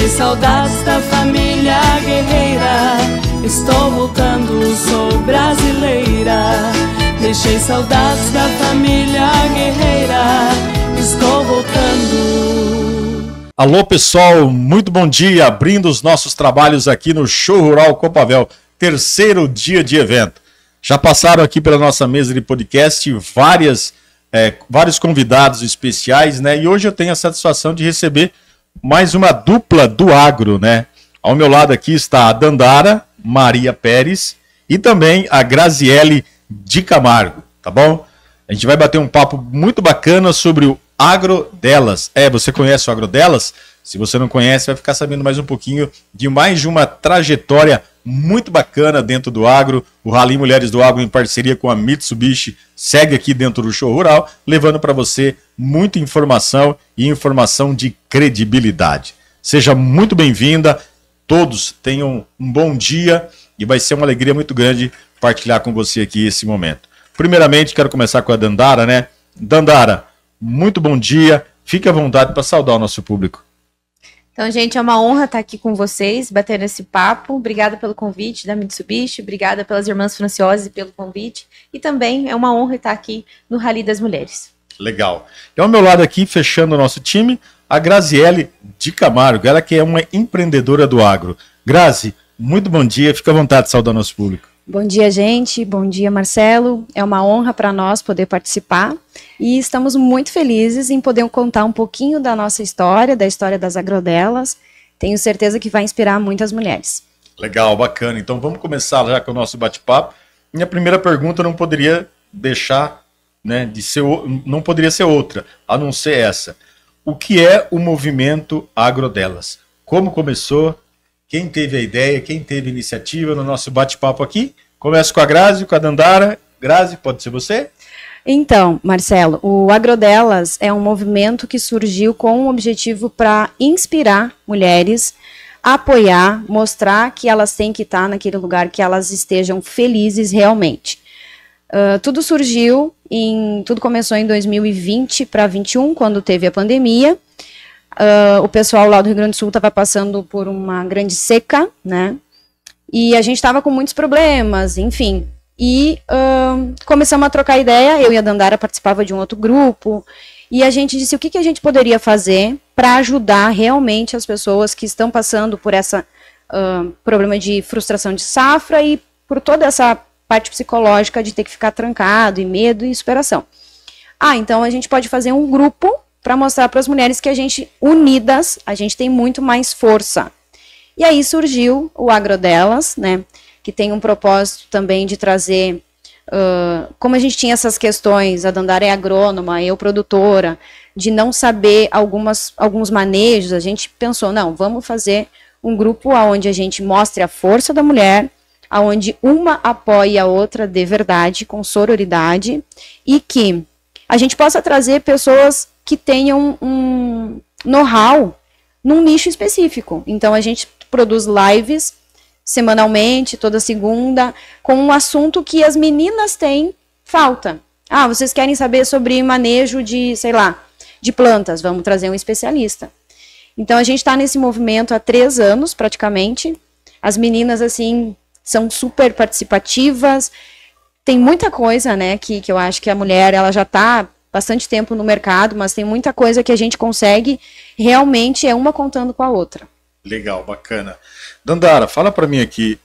Deixei saudades da família guerreira. Estou voltando, sou brasileira. Deixei saudades da família guerreira. Estou voltando. Alô pessoal, muito bom dia. Abrindo os nossos trabalhos aqui no Show Rural Copavel, terceiro dia de evento. Já passaram aqui pela nossa mesa de podcast vários convidados especiais, né? E hoje eu tenho a satisfação de receber mais uma dupla do agro, né? Ao meu lado aqui está a Dandara Maria Pérez e também a Graziele de Camargo, tá bom? A gente vai bater um papo muito bacana sobre o Agro Delas. Você conhece o Agro Delas? Se você não conhece, vai ficar sabendo mais um pouquinho de mais de uma trajetória muito bacana dentro do agro. O Rally Mulheres do Agro, em parceria com a Mitsubishi, segue aqui dentro do Show Rural, levando para você muita informação e informação de credibilidade. Seja muito bem-vinda, todos tenham um bom dia e vai ser uma alegria muito grande partilhar com você aqui esse momento. Primeiramente, quero começar com a Dandara, né? Dandara, muito bom dia, fique à vontade para saudar o nosso público. Então, gente, é uma honra estar aqui com vocês, batendo esse papo. Obrigada pelo convite da Mitsubishi, obrigada pelas Irmãs Franciose pelo convite. E também é uma honra estar aqui no Rally das Mulheres. Legal. E ao meu lado aqui, fechando o nosso time, a Graziele de Camargo, ela que é uma empreendedora do agro. Grazi, muito bom dia, fica à vontade de saudar o nosso público. Bom dia, gente. Bom dia, Marcelo. É uma honra para nós poder participar e estamos muito felizes em poder contar um pouquinho da nossa história, da história das agrodelas. Tenho certeza que vai inspirar muitas mulheres. Legal, bacana. Então vamos começar já com o nosso bate-papo. Minha primeira pergunta não poderia deixar, né, não poderia ser outra, a não ser essa. O que é o movimento Agrodelas? Como começou? Quem teve a ideia, quem teve a iniciativa no nosso bate-papo aqui? Começo com a Grazi, com a Dandara. Grazi, pode ser você? Então, Marcelo, o Agrodelas é um movimento que surgiu com um objetivo para inspirar mulheres, apoiar, mostrar que elas têm que estar naquele lugar que elas estejam felizes realmente. Tudo começou em 2020 para 2021, quando teve a pandemia. O pessoal lá do Rio Grande do Sul estava passando por uma grande seca, né? E a gente estava com muitos problemas, enfim. E começamos a trocar ideia, eu e a Dandara participava de um outro grupo, e a gente disse o que a gente poderia fazer para ajudar realmente as pessoas que estão passando por esse problema de frustração de safra e por toda essa parte psicológica de ter que ficar trancado, e medo e superação. Então a gente pode fazer um grupo para mostrar para as mulheres que a gente, unidas, a gente tem muito mais força. E aí surgiu o Agrodelas, né, que tem um propósito também de trazer, como a gente tinha essas questões, a Dandara é agrônoma, eu produtora, de não saber alguns manejos, a gente pensou, não, vamos fazer um grupo onde a gente mostre a força da mulher, onde uma apoie a outra de verdade, com sororidade, e que a gente possa trazer pessoas que tenham um know-how num nicho específico. Então a gente produz lives semanalmente, toda segunda, com um assunto que as meninas têm falta. Vocês querem saber sobre manejo de, sei lá, de plantas, vamos trazer um especialista. Então a gente está nesse movimento há 3 anos, praticamente. As meninas, assim, são super participativas. Tem muita coisa, né, que eu acho que a mulher, ela já está bastante tempo no mercado, mas tem muita coisa que a gente consegue, realmente é uma contando com a outra. Legal, bacana. Dandara, fala para mim aqui,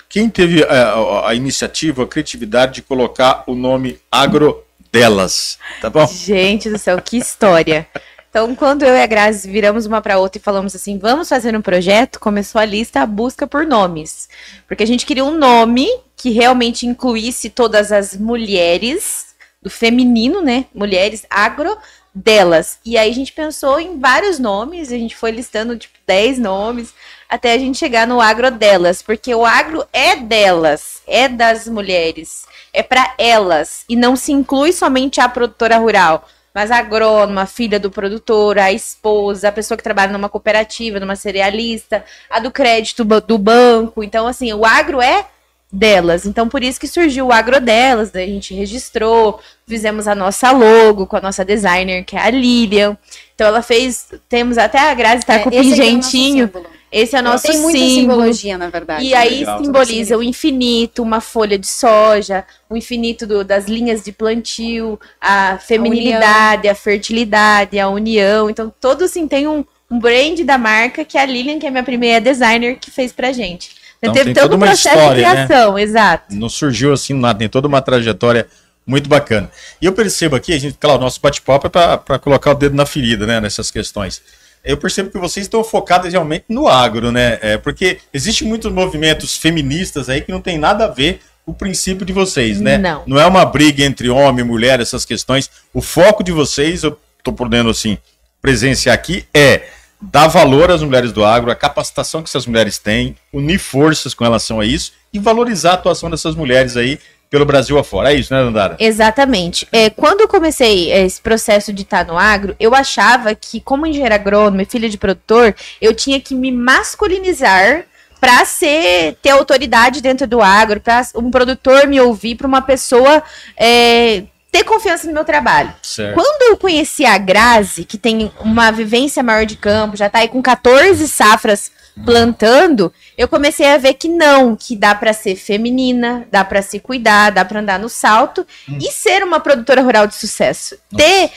quem teve a iniciativa, a criatividade de colocar o nome Agrodelas, tá bom? Gente do céu, que história. Então, quando eu e a Grazi viramos uma para outra e falamos assim, vamos fazer um projeto, começou a lista, a busca por nomes. Porque a gente queria um nome que realmente incluísse todas as mulheres do feminino, né? Mulheres Agrodelas. E aí a gente pensou em vários nomes, a gente foi listando tipo 10 nomes, até a gente chegar no Agrodelas, porque o agro é delas, é das mulheres, é para elas, e não se inclui somente a produtora rural, mas a agrônoma, a filha do produtor, a esposa, a pessoa que trabalha numa cooperativa, numa cerealista, a do crédito do banco. Então, assim, o agro é delas. Então, por isso que surgiu o Agrodelas, daí a gente registrou, fizemos a nossa logo com a nossa designer, que é a Lilian. Então, ela fez, temos até a Grazi tá com o pingentinho. Esse é o nosso símbolo. Tem muita simbologia, na verdade. E aí simboliza o infinito, uma folha de soja, o infinito das linhas de plantio, a feminilidade, a fertilidade, a união. Então, todo assim tem um brand da marca que a Lilian, que é minha primeira designer, que fez pra gente. Então, teve tem todo um processo história, de criação, né? Exato. Não surgiu assim nada, tem toda uma trajetória muito bacana. E eu percebo aqui, claro, o nosso bate-papo é para colocar o dedo na ferida, né, nessas questões. Eu percebo que vocês estão focados realmente no agro, né? Porque existem muitos movimentos feministas aí que não tem nada a ver com o princípio de vocês, né? Não é uma briga entre homem e mulher, essas questões. O foco de vocês, eu estou podendo assim, presenciar aqui, é dar valor às mulheres do agro, a capacitação que essas mulheres têm, unir forças com relação a isso e valorizar a atuação dessas mulheres aí pelo Brasil afora. É isso, né, Dandara? Exatamente. Quando eu comecei esse processo de estar no agro, eu achava que, como engenheira agrônoma e filha de produtor, eu tinha que me masculinizar para ter autoridade dentro do agro, para um produtor me ouvir, para uma pessoa ter confiança no meu trabalho. Certo. Quando eu conheci a Grazi, que tem uma vivência maior de campo, já está aí com 14 safras plantando, eu comecei a ver que não, que dá para ser feminina, dá para se cuidar, dá para andar no salto e ser uma produtora rural de sucesso. Ter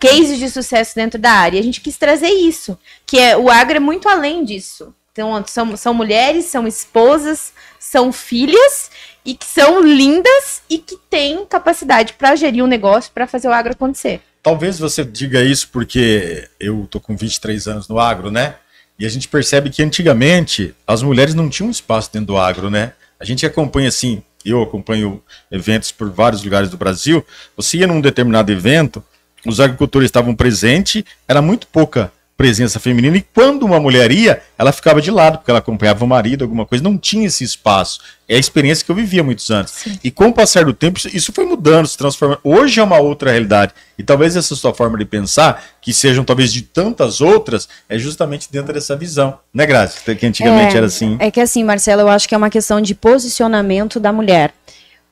cases de sucesso dentro da área. E a gente quis trazer isso, que o agro é muito além disso. Então, são mulheres, são esposas, são filhas e que são lindas e que têm capacidade para gerir um negócio, para fazer o agro acontecer. Talvez você diga isso porque eu tô com 23 anos no agro, né? E a gente percebe que antigamente as mulheres não tinham espaço dentro do agro, né? A gente acompanha assim, eu acompanho eventos por vários lugares do Brasil, você ia num determinado evento, os agricultores estavam presentes, era muito pouca presença feminina, e quando uma mulher ia, ela ficava de lado, porque ela acompanhava o marido, alguma coisa, não tinha esse espaço. É a experiência que eu vivia há muitos anos. Sim. E com o passar do tempo, isso foi mudando, se transformando. Hoje é uma outra realidade. E talvez essa sua forma de pensar, que sejam talvez de tantas outras, é justamente dentro dessa visão. Né, Grazi? Que antigamente era assim. É que assim, Marcelo, eu acho que é uma questão de posicionamento da mulher.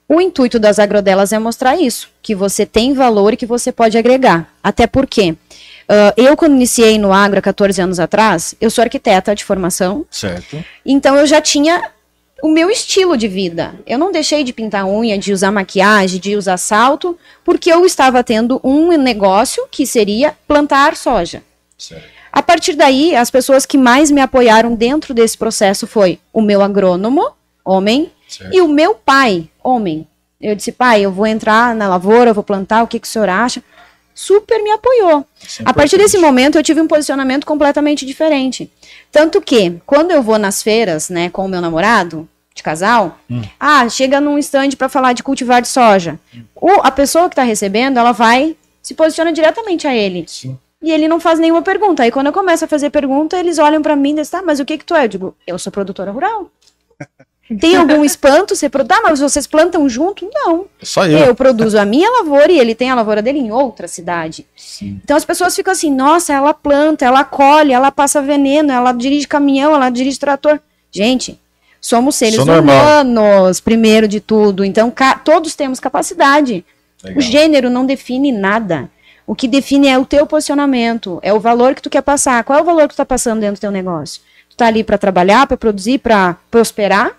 O intuito das Agrodelas é mostrar isso, que você tem valor e que você pode agregar. Até porque eu, quando iniciei no agro há 14 anos atrás, eu sou arquiteta de formação. Certo. Então eu já tinha o meu estilo de vida. Eu não deixei de pintar unha, de usar maquiagem, de usar salto, porque eu estava tendo um negócio que seria plantar soja. Certo. A partir daí, as pessoas que mais me apoiaram dentro desse processo foi o meu agrônomo, homem, certo, e o meu pai, homem. Eu disse, pai, eu vou entrar na lavoura, eu vou plantar, o que o senhor acha? Super me apoiou. A partir desse momento eu tive um posicionamento completamente diferente. Tanto que, quando eu vou nas feiras, né, com o meu namorado, de casal, chega num stand para falar de cultivar de soja. A pessoa que está recebendo, ela vai, se posiciona diretamente a ele. Sim. E ele não faz nenhuma pergunta. Aí quando eu começo a fazer pergunta, eles olham para mim e dizem, tá, mas o que tu é? Eu digo, eu sou produtora rural. Tem algum espanto? Você mas vocês plantam junto? Não. Só eu. Eu produzo a minha lavoura e ele tem a lavoura dele em outra cidade. Sim. Então as pessoas ficam assim, nossa, ela planta, ela colhe, ela passa veneno, ela dirige caminhão, ela dirige trator. Gente, somos seres humanos, primeiro de tudo. Então todos temos capacidade. Legal. O gênero não define nada. O que define é o teu posicionamento, é o valor que tu quer passar. Qual é o valor que tu tá passando dentro do teu negócio? Tu tá ali para trabalhar, para produzir, para prosperar?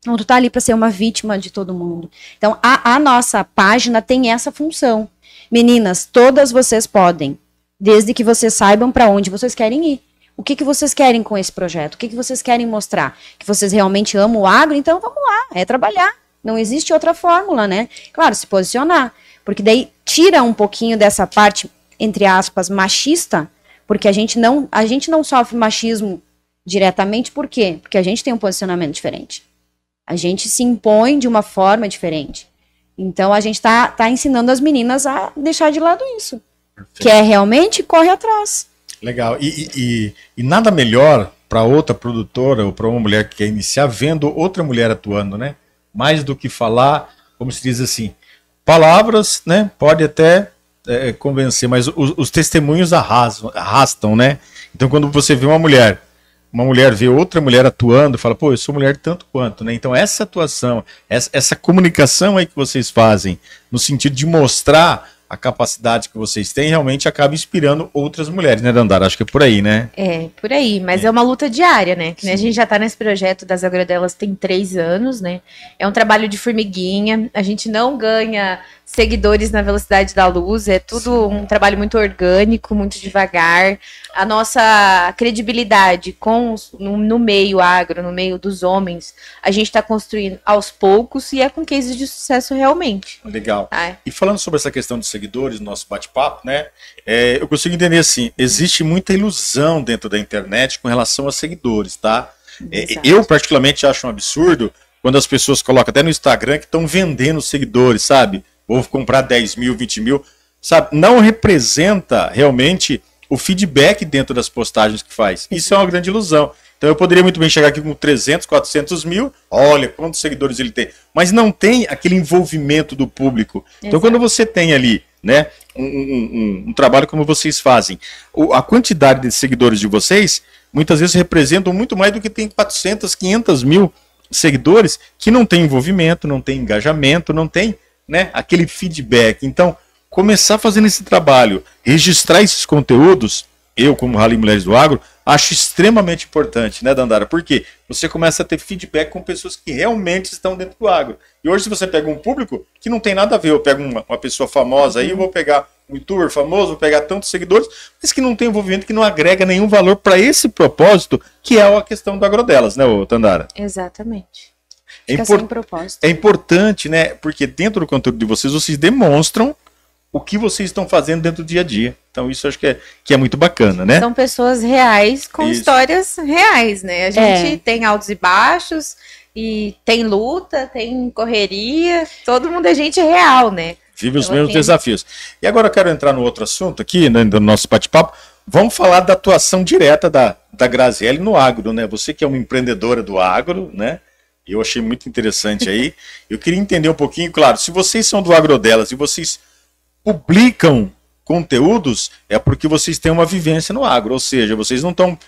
Ou tu tá ali para ser uma vítima de todo mundo? Então, a nossa página tem essa função. Meninas, todas vocês podem, desde que vocês saibam para onde vocês querem ir. O que vocês querem com esse projeto? O que vocês querem mostrar? Que vocês realmente amam o agro? Então, vamos lá, é trabalhar. Não existe outra fórmula, né? Claro, se posicionar. Porque daí tira um pouquinho dessa parte, entre aspas, machista, porque a gente não sofre machismo diretamente, por quê? Porque a gente tem um posicionamento diferente. A gente se impõe de uma forma diferente. Então, a gente tá ensinando as meninas a deixar de lado isso. Perfeito. Que é realmente corre atrás. Legal. E nada melhor para outra produtora ou para uma mulher que quer iniciar vendo outra mulher atuando, né? Mais do que falar, como se diz assim, palavras, né? Pode até convencer, mas os testemunhos arrastam, né? Então, quando você vê uma mulher uma mulher vê outra mulher atuando, fala, pô, eu sou mulher tanto quanto, né? Então essa atuação, essa comunicação aí que vocês fazem, no sentido de mostrar a capacidade que vocês têm, realmente acaba inspirando outras mulheres, né, Dandara? Acho que é por aí, né? É, por aí, mas é uma luta diária, né? Que, né, a gente já tá nesse projeto das Agrodelas tem 3 anos, né? É um trabalho de formiguinha, a gente não ganha seguidores na velocidade da luz, é tudo um trabalho muito orgânico, muito devagar. A nossa credibilidade no meio agro, no meio dos homens, a gente está construindo aos poucos e é com cases de sucesso realmente. Legal. E falando sobre essa questão de seguidores, nosso bate-papo, né? Eu consigo entender assim, existe muita ilusão dentro da internet com relação a seguidores, tá? Eu particularmente acho um absurdo quando as pessoas colocam até no Instagram que estão vendendo seguidores, sabe? Vou comprar 10 mil, 20 mil, sabe? Não representa realmente o feedback dentro das postagens que faz. Isso é uma grande ilusão. Então eu poderia muito bem chegar aqui com 300, 400 mil, olha quantos seguidores ele tem, mas não tem aquele envolvimento do público. Então quando você tem ali, né, um trabalho como vocês fazem, a quantidade de seguidores de vocês, muitas vezes representam muito mais do que tem 400, 500 mil seguidores que não tem envolvimento, não tem engajamento, não tem, né, aquele feedback. Então, começar fazendo esse trabalho, registrar esses conteúdos, eu como Rally Mulheres do Agro, acho extremamente importante, né, Dandara? Porque você começa a ter feedback com pessoas que realmente estão dentro do agro. E hoje, se você pega um público que não tem nada a ver, eu pego uma pessoa famosa aí, eu vou pegar um youtuber famoso, vou pegar tantos seguidores, mas que não tem envolvimento, que não agrega nenhum valor para esse propósito, que é a questão do Agrodelas, né, Dandara? Exatamente. É importante, né? Porque dentro do conteúdo de vocês demonstram o que vocês estão fazendo dentro do dia a dia. Então isso acho que é muito bacana, né? São pessoas reais com histórias reais, né? A gente tem altos e baixos, e tem luta, tem correria, todo mundo é gente real, né? Vive os mesmos desafios. E agora eu quero entrar no outro assunto aqui, né, do nosso bate-papo. Vamos falar da atuação direta da Graziele no agro, né? Você que é uma empreendedora do agro, né? Eu achei muito interessante aí. Eu queria entender um pouquinho, claro, se vocês são do Agrodelas e vocês publicam conteúdos, é porque vocês têm uma vivência no agro, ou seja, vocês não estão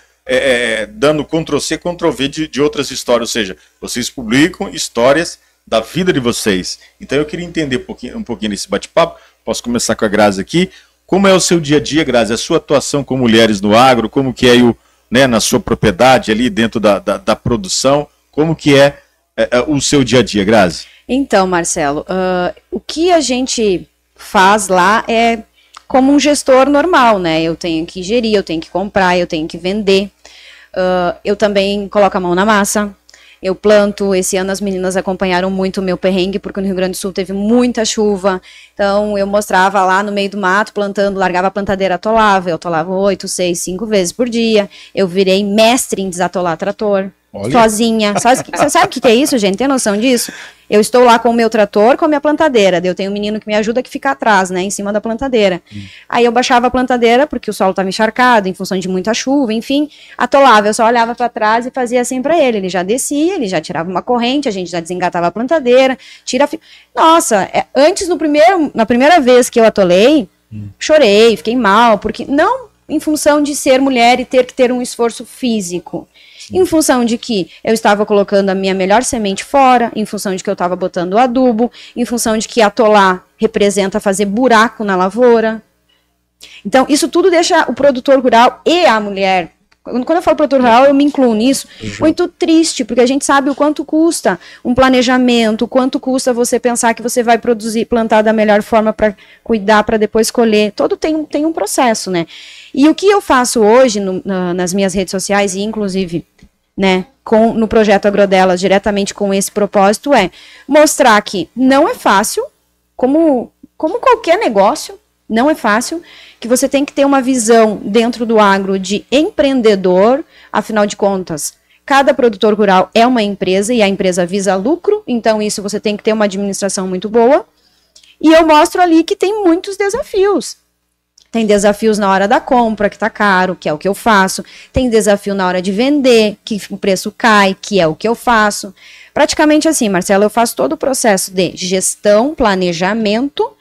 dando Ctrl+C, Ctrl+V de outras histórias, ou seja, vocês publicam histórias da vida de vocês. Então eu queria entender um pouquinho nesse bate-papo. Posso começar com a Grazi aqui. Como é o seu dia a dia, Grazi, a sua atuação com mulheres no agro, como que é né, na sua propriedade ali dentro da produção, como que é o seu dia a dia, Grazi? Então, Marcelo, o que a gente faz lá é como um gestor normal, né? Eu tenho que gerir, eu tenho que comprar, eu tenho que vender. Eu também coloco a mão na massa. Eu planto. Esse ano as meninas acompanharam muito o meu perrengue, porque no Rio Grande do Sul teve muita chuva. Então eu mostrava lá no meio do mato, plantando, largava a plantadeira, atolava. Eu atolava 8, 6, 5 vezes por dia. Eu virei mestre em desatolar trator. Olha. Sozinha. Você sabe o que é isso, gente? Tem noção disso? Eu estou lá com o meu trator, com a minha plantadeira. Eu tenho um menino que me ajuda que fica atrás, né, em cima da plantadeira. Aí eu baixava a plantadeira, porque o solo estava encharcado, em função de muita chuva, enfim, atolava. Eu só olhava para trás e fazia assim para ele. Ele já descia, ele já tirava uma corrente, a gente já desengatava a plantadeira, Nossa, antes, na primeira vez que eu atolei, chorei, fiquei mal, porque não em função de ser mulher e ter que ter um esforço físico. Em função de que eu estava colocando a minha melhor semente fora, em função de que eu estava botando adubo, em função de que atolar representa fazer buraco na lavoura. Então, isso tudo deixa o produtor rural e a mulher, quando eu falo produtor rural, eu me incluo nisso, muito triste, porque a gente sabe o quanto custa um planejamento, o quanto custa você pensar que você vai plantar da melhor forma para cuidar, para depois colher. Todo tem um processo, né? E o que eu faço hoje nas minhas redes sociais, e inclusive, né, no projeto Agrodelas, diretamente com esse propósito, é mostrar que não é fácil, como qualquer negócio, não é fácil, que você tem que ter uma visão dentro do agro de empreendedor, afinal de contas, cada produtor rural é uma empresa e a empresa visa lucro, então isso você tem que ter uma administração muito boa, e eu mostro ali que tem muitos desafios. Tem desafios na hora da compra, que tá caro, que é o que eu faço. Tem desafio na hora de vender, que o preço cai, que é o que eu faço. Praticamente assim, Marcelo, eu faço todo o processo de gestão, planejamento,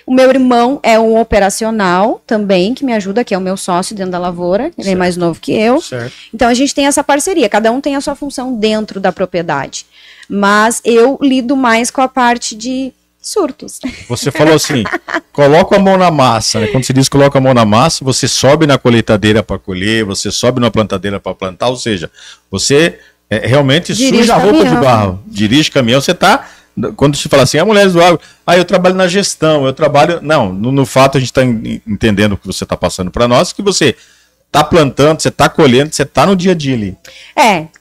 O meu irmão é um operacional também, que me ajuda, que é o meu sócio dentro da lavoura, ele é mais novo que eu. Certo. Então a gente tem essa parceria, cada um tem a sua função dentro da propriedade. Mas eu lido mais com a parte de surtos. Você falou assim, coloca a mão na massa, né? Quando você diz coloca a mão na massa, você sobe na colheitadeira para colher, você sobe na plantadeira para plantar, ou seja, você realmente Dirige suja a roupa caminhão. de barro, dirige caminhão, você tá, quando se fala assim, mulheres do agro, eu trabalho na gestão, eu trabalho, não, no fato a gente está entendendo o que você está passando para nós, que você tá plantando, você tá colhendo, você tá no dia a dia ali.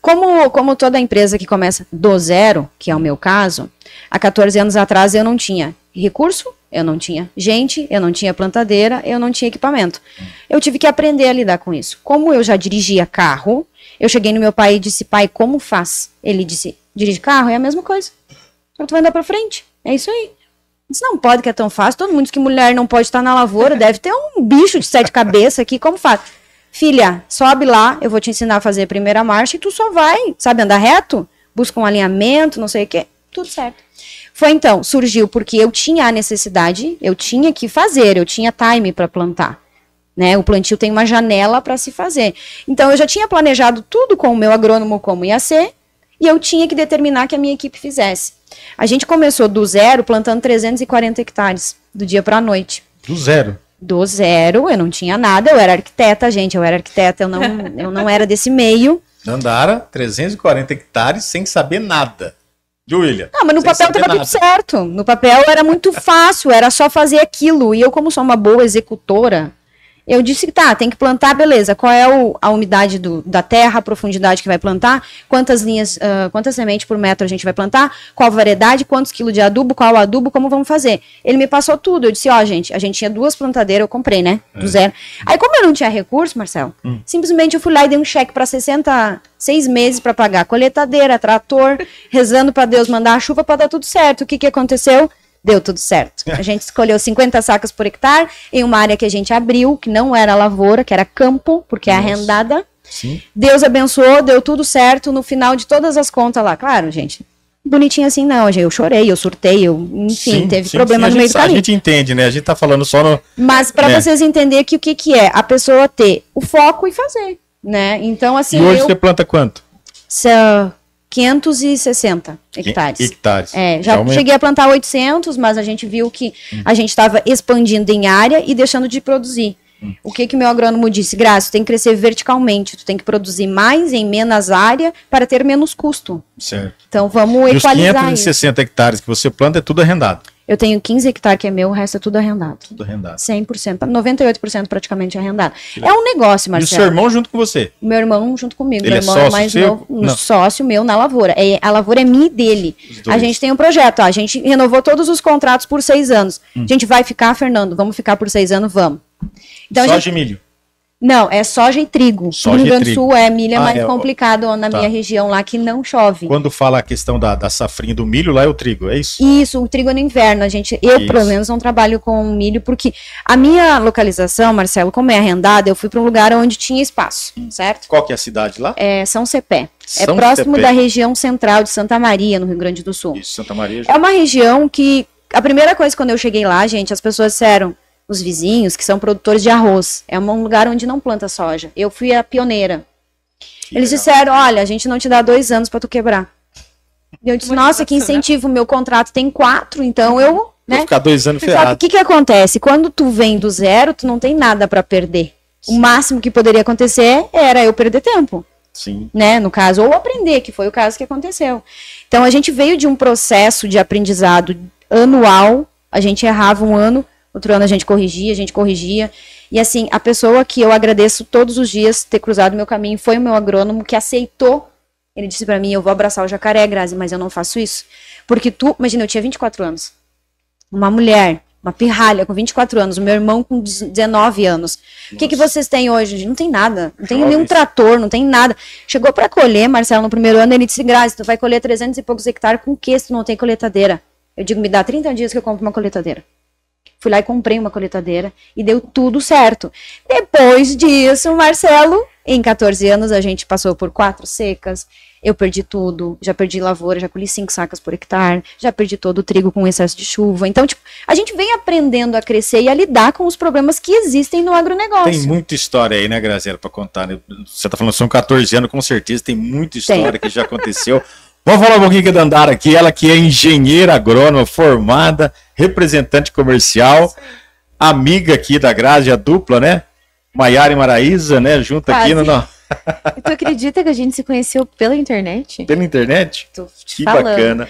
Como toda empresa que começa do zero, que é o meu caso, há 14 anos atrás eu não tinha recurso, eu não tinha gente, eu não tinha plantadeira, eu não tinha equipamento. Eu tive que aprender a lidar com isso. Como eu já dirigia carro, eu cheguei no meu pai e disse, pai, como faz? Ele disse, dirige carro, é a mesma coisa. Só tu vai andar pra frente, é isso aí. Isso não pode que é tão fácil, todo mundo diz que mulher não pode estar na lavoura, deve ter um bicho de 7 cabeças aqui, como faz? Filha, sobe lá, eu vou te ensinar a fazer a primeira marcha e tu só vai, sabe, andar reto, busca um alinhamento, não sei o que, tudo certo. Foi então, surgiu porque eu tinha a necessidade, eu tinha que fazer, eu tinha time para plantar, né? O plantio tem uma janela para se fazer. Então eu já tinha planejado tudo com o meu agrônomo como ia ser e eu tinha que determinar que a minha equipe fizesse. A gente começou do zero plantando 340 hectares, do dia para a noite. Do zero? Do zero, eu não tinha nada, eu era arquiteta, gente, eu não era desse meio. Dandara, 340 hectares sem saber nada. Viu, William? Ah, mas no papel estava tudo certo. No papel era muito fácil, era só fazer aquilo. E eu, como sou uma boa executora, eu disse, tá, tem que plantar, beleza. Qual é a umidade da terra, a profundidade que vai plantar, quantas linhas, quantas sementes por metro a gente vai plantar, qual variedade, quantos quilos de adubo, qual adubo, como vamos fazer. Ele me passou tudo. Eu disse, gente, a gente tinha 2 plantadeiras, eu comprei, né, do zero. Aí, como eu não tinha recurso, Marcelo, simplesmente eu fui lá e dei um cheque para 6 meses para pagar colheitadeira, trator, rezando para Deus mandar a chuva para dar tudo certo. O que aconteceu? Deu tudo certo. A gente escolheu 50 sacas por hectare em uma área que a gente abriu, que não era lavoura, que era campo, porque é arrendada. Sim. Deus abençoou, deu tudo certo. No final de todas as contas lá, claro, gente, bonitinho assim não, eu chorei, eu surtei, enfim, teve problema no meio do caminho. A gente entende, né? A gente tá falando só no... Mas para vocês entenderem que o que é a pessoa ter o foco e fazer, né? Então, assim, e hoje você planta quanto? 560 hectares. Hectares. Já cheguei a plantar 800, mas a gente viu que a gente estava expandindo em área e deixando de produzir. O que meu agrônomo disse? Graça, tu tem que crescer verticalmente, tu tem que produzir mais em menos área para ter menos custo. Certo. Então vamos equalizar isso. equalizar Os 560 hectares que você planta é tudo arrendado. Eu tenho 15 hectares que é meu, o resto é tudo arrendado. Tudo arrendado. 100%, 98% praticamente arrendado. É um negócio, Marcelo. E o seu irmão junto com você? Meu irmão junto comigo. Ele meu irmão é sócio mais seu? novo, sócio meu na lavoura. A lavoura é minha e dele. A gente tem um projeto, a gente renovou todos os contratos por 6 anos. A gente vai ficar, Fernando, vamos ficar por 6 anos, vamos. Então, soja e milho? Não, é soja e trigo. No Rio Grande do Sul milho é mais complicado na minha região lá que não chove. Quando fala a questão da safrinha do milho, lá é o trigo, é isso? Isso, o trigo é no inverno. Eu, pelo menos, não trabalho com milho, porque a minha localização, Marcelo, como é arrendada, eu fui para um lugar onde tinha espaço, certo? Qual que é a cidade lá? É São Cepé. É próximo da região central de Santa Maria, no Rio Grande do Sul. Isso, Santa Maria. É uma região que, a primeira coisa quando eu cheguei lá, gente, as pessoas disseram, os vizinhos, que são produtores de arroz. É um lugar onde não planta soja. Eu fui a pioneira. Eles disseram, olha, a gente não te dá 2 anos para tu quebrar. E eu disse, nossa, que incentivo, meu contrato tem 4, então eu... Vou ficar 2 anos ferrado. Só que o que acontece? Quando tu vem do zero, tu não tem nada para perder. Sim. O máximo que poderia acontecer era eu perder tempo. Sim. Né, no caso, ou aprender, que foi o caso que aconteceu. Então, a gente veio de um processo de aprendizado anual, a gente errava um ano, outro ano a gente corrigia. E assim, a pessoa que eu agradeço todos os dias ter cruzado meu caminho foi o meu agrônomo que aceitou. Ele disse pra mim, eu vou abraçar o jacaré, Grazi, mas eu não faço isso. Porque imagina, eu tinha 24 anos. Uma mulher, uma pirralha com 24 anos, o meu irmão com 19 anos. O que vocês têm hoje? Não tem nada. Não tem nenhum trator, não tem nada. Chegou pra colher, Marcelo, no primeiro ano, ele disse, Grazi, tu vai colher 300 e poucos hectares com o que se tu não tem coletadeira? Eu digo, me dá 30 dias que eu compro uma coletadeira. Fui lá e comprei uma coletadeira e deu tudo certo. Depois disso, Marcelo, Em 14 anos, a gente passou por 4 secas, eu perdi tudo, já perdi lavoura, já colhi 5 sacas por hectare, já perdi todo o trigo com excesso de chuva. Então, tipo, a gente vem aprendendo a crescer e a lidar com os problemas que existem no agronegócio. Tem muita história aí, né, Graziela, para contar, né? Você tá falando que são 14 anos, com certeza tem muita história que já aconteceu. Vamos falar um pouquinho da Dandara aqui, ela que é engenheira agrônoma, formada, representante comercial, amiga aqui da Grazi, a dupla, né? Maiara e Maraísa, né? Junto aqui no... E tu acredita que a gente se conheceu pela internet? Pela internet? Tô te Que falando. bacana.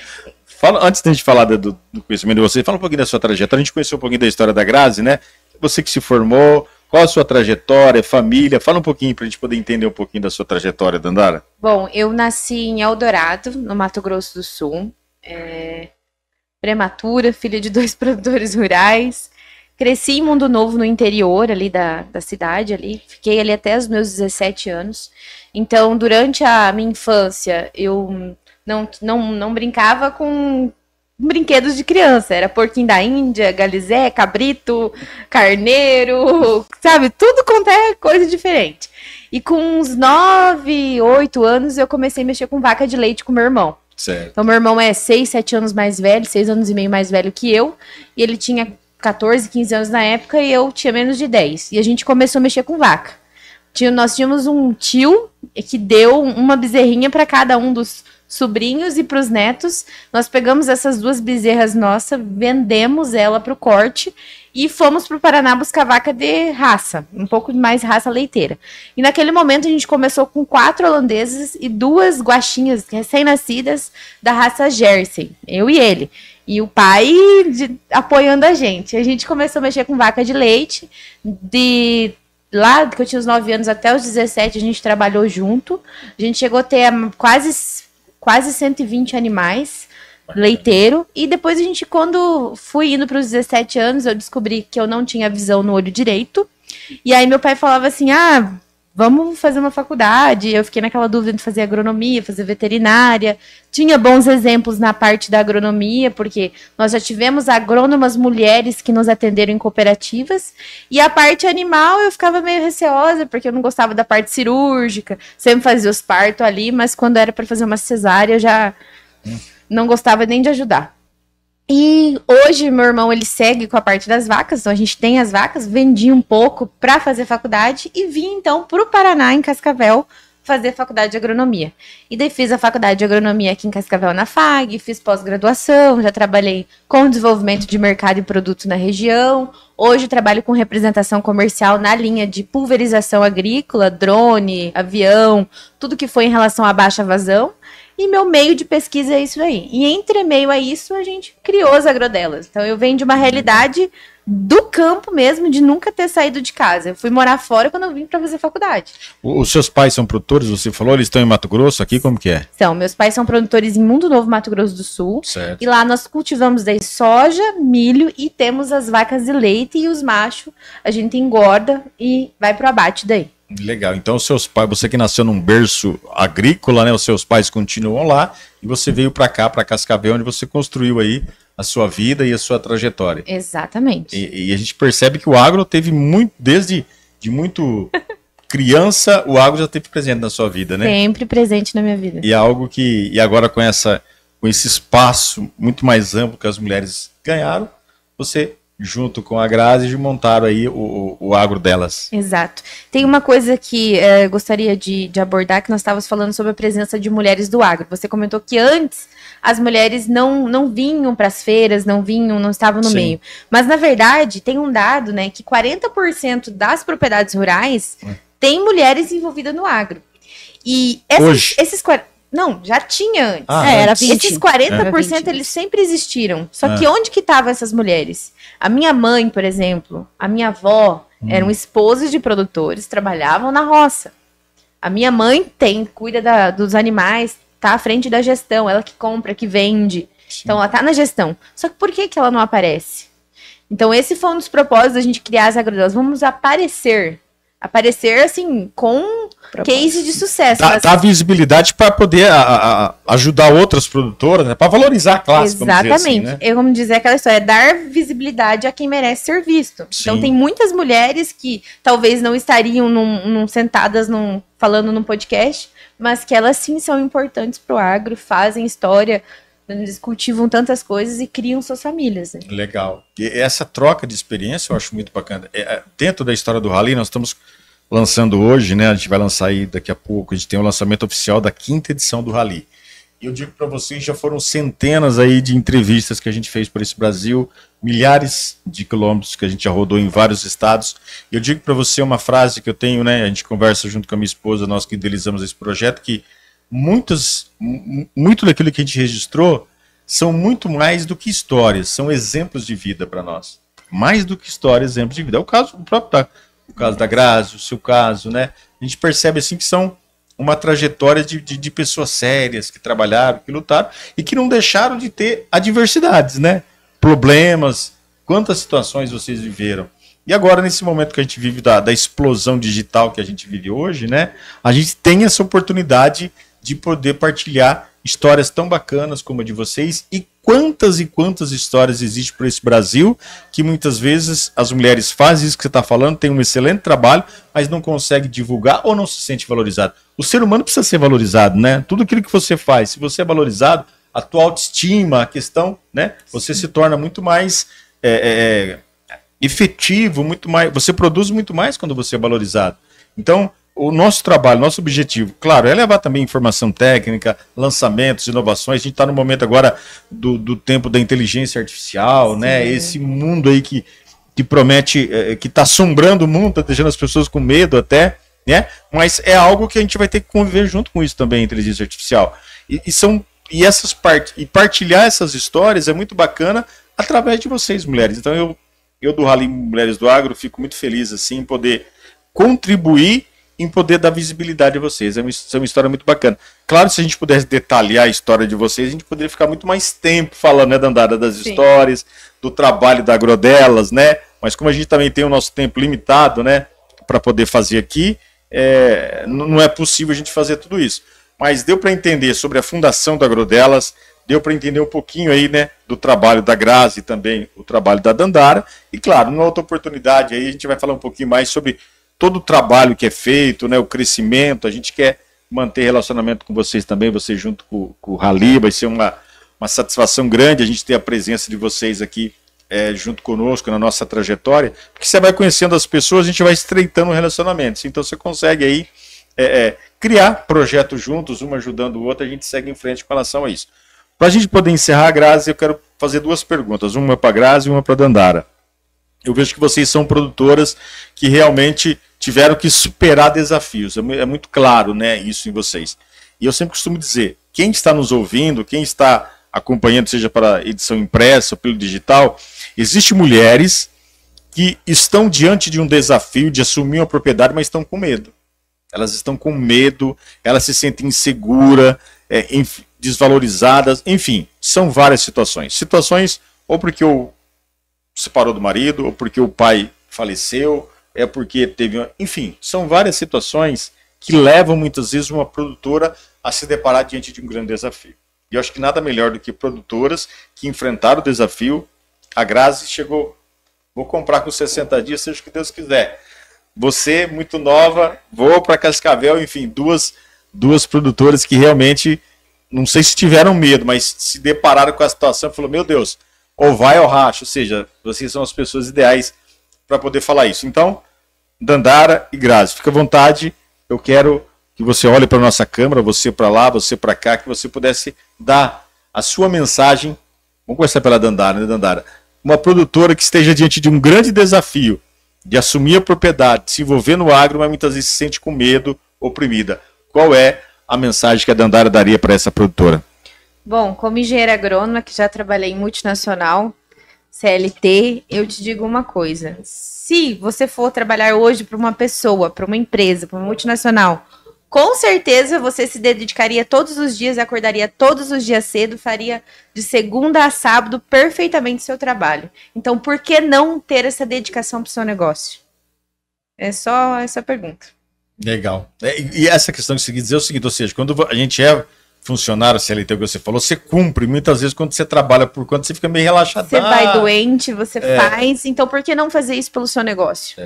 Antes da gente falar do conhecimento de você, fala um pouquinho da sua trajetória. A gente conheceu um pouquinho da história da Grazi, né? Você que se formou, qual a sua trajetória, família? Fala um pouquinho para a gente poder entender um pouquinho da sua trajetória, Dandara. Bom, eu nasci em Eldorado, no Mato Grosso do Sul. Prematura, filha de 2 produtores rurais. Cresci em Mundo Novo, no interior ali da cidade, ali. Fiquei ali até os meus 17 anos. Então, durante a minha infância, eu não brincava com brinquedos de criança. Era porquinho da Índia, galizé, cabrito, carneiro, sabe? Tudo quanto é coisa diferente. E com uns 9, 8 anos, eu comecei a mexer com vaca de leite com meu irmão. Certo. Então, meu irmão é 6, 7 anos mais velho, 6 anos e meio mais velho que eu. E ele tinha 14, 15 anos na época e eu tinha menos de 10. E a gente começou a mexer com vaca. Nós tínhamos um tio que deu uma bezerrinha para cada um dos sobrinhos e para os netos. Nós pegamos essas 2 bezerras nossas, vendemos ela para o corte e fomos para o Paraná buscar vaca de raça, um pouco mais raça leiteira. E naquele momento a gente começou com 4 holandeses e 2 guaxinhas recém-nascidas da raça Jersey, eu e ele. E o pai apoiando a gente. A gente começou a mexer com vaca de leite. De lá, que eu tinha os 9 anos até os 17, a gente trabalhou junto. A gente chegou a ter quase 120 animais leiteiro. E depois a gente, quando fui indo para os 17 anos, eu descobri que eu não tinha visão no olho direito. E aí meu pai falava assim, vamos fazer uma faculdade. Eu fiquei naquela dúvida de fazer agronomia, fazer veterinária. Tinha bons exemplos na parte da agronomia, porque nós já tivemos agrônomas mulheres que nos atenderam em cooperativas. E a parte animal eu ficava meio receosa, porque eu não gostava da parte cirúrgica. Sempre fazia os partos ali, mas quando era para fazer uma cesárea eu já não gostava nem de ajudar. E hoje meu irmão ele segue com a parte das vacas, então a gente tem as vacas, vendi um pouco para fazer faculdade e vim então para o Paraná, em Cascavel, fazer faculdade de agronomia. E daí fiz a faculdade de agronomia aqui em Cascavel na FAG, fiz pós-graduação, já trabalhei com desenvolvimento de mercado e produto na região. Hoje trabalho com representação comercial na linha de pulverização agrícola, drone, avião, tudo que foi em relação à baixa vazão. E meu meio de pesquisa é isso aí. E entre meio a isso, a gente criou as agrodelas. Então, eu venho de uma realidade do campo mesmo, de nunca ter saído de casa. Eu fui morar fora quando eu vim para fazer faculdade. Os seus pais são produtores, você falou? Eles estão em Mato Grosso aqui? Como que é? Então, meus pais são produtores em Mundo Novo, Mato Grosso do Sul. Certo. E lá nós cultivamos daí soja, milho e temos as vacas de leite e os machos. A gente engorda e vai pro abate daí. Legal, então os seus pais, você que nasceu num berço agrícola, né? Os seus pais continuam lá e você veio para cá, para Cascavel, onde você construiu aí a sua vida e a sua trajetória. Exatamente. E a gente percebe que o agro teve muito, desde de muito criança, o agro já esteve presente na sua vida, né? Sempre presente na minha vida. E é algo que, e agora com esse espaço muito mais amplo que as mulheres ganharam, você junto com a Grazi, montaram aí o agro delas. Exato. Tem uma coisa que gostaria de abordar, que nós estávamos falando sobre a presença de mulheres do agro. Você comentou que antes as mulheres não vinham para as feiras, não estavam no meio. Mas, na verdade, tem um dado, né, que 40% das propriedades rurais tem mulheres envolvidas no agro. E esses 40%... Não, já tinha antes. Era 20. Esses 40% eles sempre existiram. Só que onde que estavam essas mulheres? A minha mãe, por exemplo, a minha avó eram esposas de produtores, trabalhavam na roça. A minha mãe cuida dos animais, tá à frente da gestão, ela que compra, que vende. Sim. Então ela tá na gestão. Só que por que ela não aparece? Então esse foi um dos propósitos da gente criar as agrodelas. Vamos aparecer assim, com case de sucesso. Dá visibilidade para poder ajudar outras produtoras, né? Para valorizar a classe. Exatamente. Vamos dizer assim, né? Eu vamos dizer aquela história, dar visibilidade a quem merece ser visto. Sim. Então tem muitas mulheres que talvez não estariam sentadas falando num podcast, mas que elas sim são importantes para o agro, fazem história, eles cultivam tantas coisas e criam suas famílias. Né? Legal. E essa troca de experiência eu acho muito bacana. Dentro da história do Rally, nós estamos lançando hoje, né? A gente vai lançar aí daqui a pouco, a gente tem o lançamento oficial da 5ª edição do Rally. E eu digo para vocês, já foram centenas aí de entrevistas que a gente fez por esse Brasil, milhares de quilômetros que a gente já rodou em vários estados. E eu digo para você uma frase que eu tenho, né? A gente conversa junto com a minha esposa, nós que idealizamos esse projeto, que muito daquilo que a gente registrou são muito mais do que histórias, são exemplos de vida para nós. Mais do que histórias, exemplos de vida. É o caso do próprio, o caso da Grazi, o seu caso, né? A gente percebe assim que são uma trajetória de pessoas sérias, que trabalharam, que lutaram e que não deixaram de ter adversidades, né? Problemas, quantas situações vocês viveram. E agora, nesse momento que a gente vive da explosão digital que a gente vive hoje, né? A gente tem essa oportunidade de poder partilhar histórias tão bacanas como a de vocês e quantas histórias existem por esse Brasil que muitas vezes as mulheres fazem isso que você está falando, tem um excelente trabalho, mas não consegue divulgar ou não se sente valorizado. O ser humano precisa ser valorizado, né? Tudo aquilo que você faz, se você é valorizado, a tua autoestima, a questão, né? Você se torna muito mais efetivo, muito mais, você produz muito mais quando você é valorizado. Então, o nosso trabalho, nosso objetivo, claro, é levar também informação técnica, lançamentos, inovações. A gente está no momento agora do tempo da inteligência artificial, sim, né? Esse mundo aí que promete, que está assombrando o mundo, está deixando as pessoas com medo até, né? Mas é algo que a gente vai ter que conviver junto com isso também, a inteligência artificial. E partilhar essas histórias é muito bacana através de vocês, mulheres. Então eu do Rally Mulheres do Agro fico muito feliz assim em poder contribuir, em poder dar visibilidade a vocês. É uma história muito bacana. Claro, se a gente pudesse detalhar a história de vocês, a gente poderia ficar muito mais tempo falando, né, Dandara, das Sim. histórias, do trabalho da Agrodelas, né? Mas como a gente também tem o nosso tempo limitado, né, para poder fazer aqui, não é possível a gente fazer tudo isso. Mas deu para entender sobre a fundação da Agrodelas, deu para entender um pouquinho aí, né, do trabalho da Grazi e também o trabalho da Dandara. E claro, numa outra oportunidade aí a gente vai falar um pouquinho mais sobre todo o trabalho que é feito, né, o crescimento. A gente quer manter relacionamento com vocês também, vocês junto com o Rally. Vai ser uma satisfação grande a gente ter a presença de vocês aqui junto conosco na nossa trajetória, porque você vai conhecendo as pessoas, a gente vai estreitando relacionamentos. Então você consegue aí criar projetos juntos, um ajudando o outro, a gente segue em frente com relação a isso. Para a gente poder encerrar, Grazi, eu quero fazer 2 perguntas, uma para a Grazi e uma para a Dandara. Eu vejo que vocês são produtoras que realmente tiveram que superar desafios. É muito claro, né, isso em vocês. E eu sempre costumo dizer, quem está nos ouvindo, quem está acompanhando, seja para edição impressa ou pelo digital, existem mulheres que estão diante de um desafio de assumir uma propriedade, mas estão com medo. Elas estão com medo, elas se sentem inseguras, desvalorizadas, enfim, são várias situações. Situações ou porque o separou do marido, ou porque o pai faleceu, porque teve... Enfim, são várias situações que levam muitas vezes uma produtora a se deparar diante de um grande desafio. E eu acho que nada melhor do que produtoras que enfrentaram o desafio. A Grazi chegou, vou comprar com 60 dias, seja o que Deus quiser. Você, muito nova, vou para Cascavel, enfim, duas produtoras que realmente, não sei se tiveram medo, mas se depararam com a situação e falaram, meu Deus, ou vai ou racha, ou seja, vocês são as pessoas ideais para poder falar isso. Então, Dandara e Grazi, fica à vontade, eu quero que você olhe para a nossa câmera, você para lá, você para cá, que você pudesse dar a sua mensagem. Vamos começar pela Dandara, né, Dandara? Uma produtora que esteja diante de um grande desafio de assumir a propriedade, de se envolver no agro, mas muitas vezes se sente com medo, oprimida. Qual é a mensagem que a Dandara daria para essa produtora? Bom, como engenheira agrônoma, que já trabalhei em multinacional, CLT, eu te digo uma coisa. Se você for trabalhar hoje para uma pessoa, para uma empresa, para uma multinacional, com certeza você se dedicaria todos os dias, acordaria todos os dias cedo, faria de segunda a sábado perfeitamente seu trabalho. Então, por que não ter essa dedicação para o seu negócio? É só essa pergunta. Legal. E essa questão que você quis dizer é o seguinte, ou seja, quando a gente é funcionário CLT, o que você falou, você cumpre. Muitas vezes quando você trabalha por conta, você fica meio relaxado. Você vai doente, você faz. Então por que não fazer isso pelo seu negócio?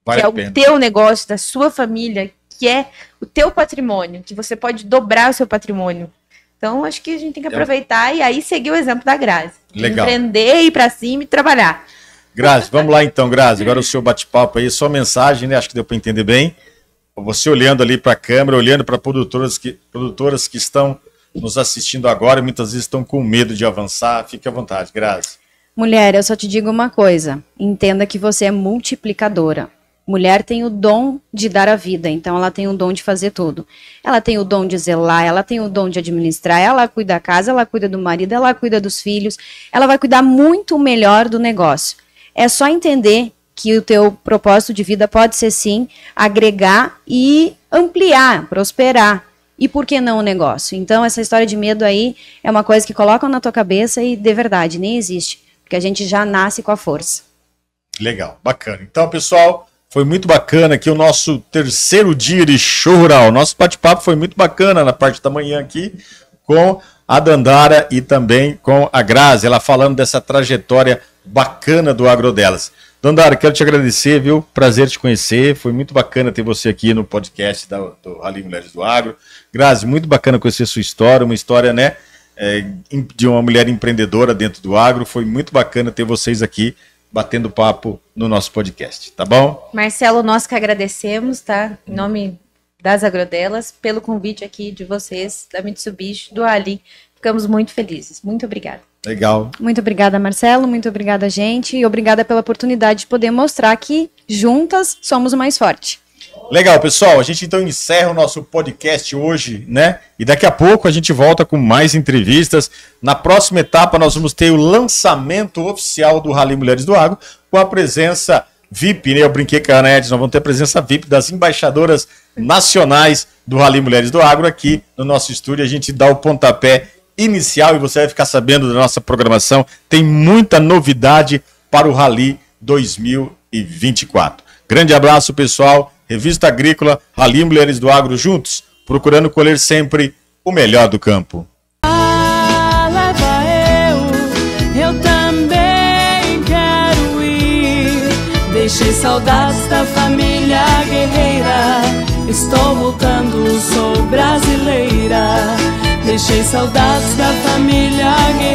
Vale que é a o pena. teu negócio, da sua família, que é o teu patrimônio, que você pode dobrar o seu patrimônio. Então acho que a gente tem que aproveitar e aí seguir o exemplo da Grazi. Legal. Empreender, ir pra cima e trabalhar. Grazi, vamos lá então, Grazi. Agora o seu bate-papo aí, sua mensagem, né? Acho que deu para entender bem. Você olhando ali para a câmera, olhando para produtoras que estão nos assistindo agora e muitas vezes estão com medo de avançar. Fique à vontade, Grazi. Mulher, eu só te digo uma coisa. Entenda que você é multiplicadora. Mulher tem o dom de dar a vida, então ela tem o dom de fazer tudo. Ela tem o dom de zelar, ela tem o dom de administrar, ela cuida da casa, ela cuida do marido, ela cuida dos filhos, ela vai cuidar muito melhor do negócio. É só entender que o teu propósito de vida pode ser sim agregar e ampliar, prosperar. E por que não o negócio? Então essa história de medo aí é uma coisa que colocam na tua cabeça e de verdade nem existe, porque a gente já nasce com a força. Legal, bacana. Então, pessoal, foi muito bacana aqui o nosso terceiro dia de Show Rural. Nosso bate-papo foi muito bacana na parte da manhã aqui com a Dandara e também com a Grazi, ela falando dessa trajetória bacana do agro delas. Dandara, quero te agradecer, viu? Prazer te conhecer. Foi muito bacana ter você aqui no podcast do Rally Mulheres do Agro. Grazi, muito bacana conhecer sua história, uma história, né, de uma mulher empreendedora dentro do agro. Foi muito bacana ter vocês aqui batendo papo no nosso podcast, tá bom? Marcelo, nós que agradecemos, tá? Em nome das Agrodelas, pelo convite aqui de vocês, da Mitsubishi, do Rally. Ficamos muito felizes. Muito obrigada. Legal. Muito obrigada, Marcelo. Muito obrigada, gente. E obrigada pela oportunidade de poder mostrar que juntas somos o mais forte. Legal, pessoal. A gente então encerra o nosso podcast hoje, né? E daqui a pouco a gente volta com mais entrevistas. Na próxima etapa nós vamos ter o lançamento oficial do Rally Mulheres do Agro, com a presença VIP, né? Eu brinquei com a Ana Edson, nós vamos ter a presença VIP das embaixadoras nacionais do Rally Mulheres do Agro aqui no nosso estúdio. A gente dá o pontapé inicial e você vai ficar sabendo da nossa programação. Tem muita novidade para o Rally 2024. Grande abraço, pessoal. Revista Agrícola, Rally Mulheres do Agro juntos, procurando colher sempre o melhor do campo. Leva eu também quero ir. Deixei saudades da família guerreira. Estou voltando, sou brasileira. Deixei saudades da família guerreira.